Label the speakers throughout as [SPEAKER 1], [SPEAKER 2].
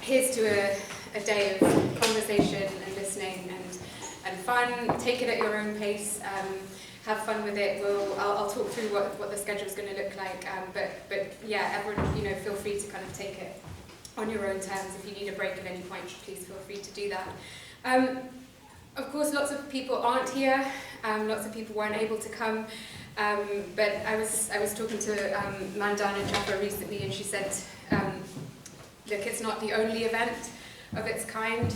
[SPEAKER 1] Here's to a day of conversation and listening and fun. Take it at your own pace. Have fun with it. I'll talk through what the schedule is going to look like. But yeah, everyone, feel free to kind of take it on your own terms. If you need a break at any point, please feel free to do that. Of course, lots of people aren't here. Lots of people weren't able to come. But I was talking to Mandana Jaffa recently, and she said, look, it's not the only event of its kind.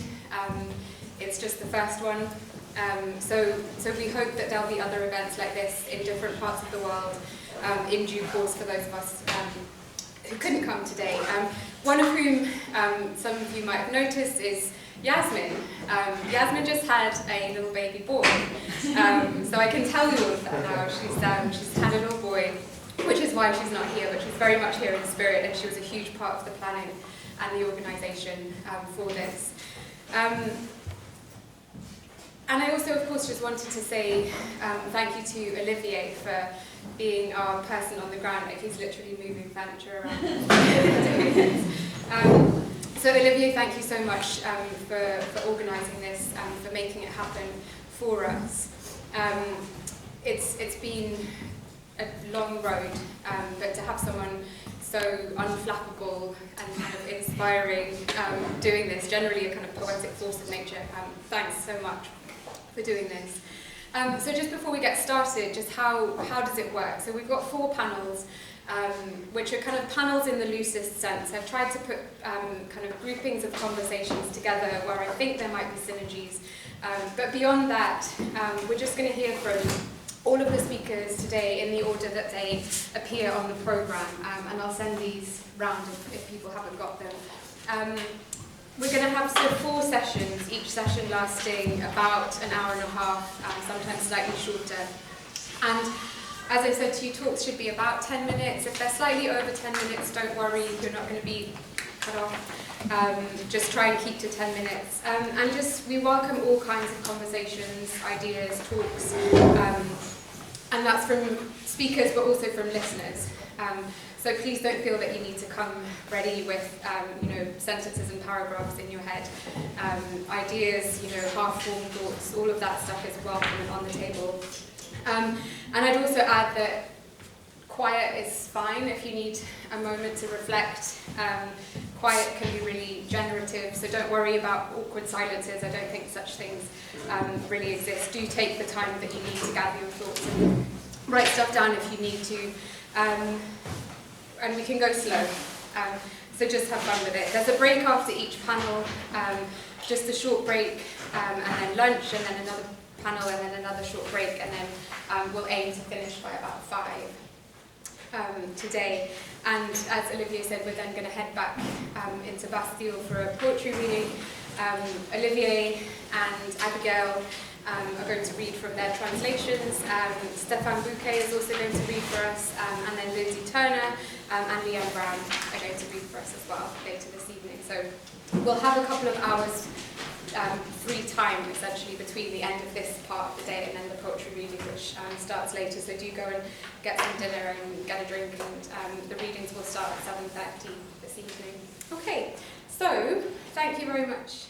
[SPEAKER 1] It's just the first one. So we hope that there'll be other events like this in different parts of the world in due course for those of us who couldn't come today. One of whom some of you might have noticed is Yasmin. Yasmin just had a little baby boy. So I can tell you all of that now. She's had a little boy, which is why she's not here, but she's very much here in spirit, and she was a huge part of the planning and the organisation for this. And I also, of course, just wanted to say thank you to Olivier for being our person on the ground. Like, he's literally moving furniture around. So Olivier, thank you so much for organising this and for making it happen for us. It's been a long road, but to have someone so unflappable and kind of inspiring doing this, generally a kind of poetic force of nature, thanks so much for doing this. So just before we get started, just how does it work? So we've got 4 panels, which are kind of panels in the loosest sense. I've tried to put kind of groupings of conversations together where I think there might be synergies. But beyond that, we're just going to hear from all of the speakers today in the order that they appear on the programme. And I'll send these round if people haven't got them. We're going to have 4 sessions, each session lasting about an hour and a half, sometimes slightly shorter. And as I said to you, talks should be about 10 minutes. If they're slightly over 10 minutes, don't worry, you're not going to be cut off. Just try and keep to 10 minutes. And we welcome all kinds of conversations, ideas, talks. And that's from speakers, but also from listeners. So please don't feel that you need to come ready with, sentences and paragraphs in your head. Ideas, half-formed thoughts, all of that stuff is welcome and on the table. And I'd also add that quiet is fine if you need a moment to reflect. Quiet can be really generative, so don't worry about awkward silences. I don't think such things really exist. Do take the time that you need to gather your thoughts and write stuff down if you need to. And we can go slow, so just have fun with it. There's a break after each panel, just a short break, and then lunch, and then another panel, and then another short break, and then we'll aim to finish by about 5 today. And as Olivier said, we're then going to head back into Bastille for a poetry reading. Olivier and Abigail are going to read from their translations. Stefan Bouquet is also going to read for us, and then Lindsay Turner and Leanne Brown are going to read for us as well later this evening. So we'll have a couple of hours free time, essentially, between the end of this part of the day and then the poetry reading, which starts later. So do go and get some dinner and get a drink, and the readings will start at 7:30 this evening. Okay, so thank you very much.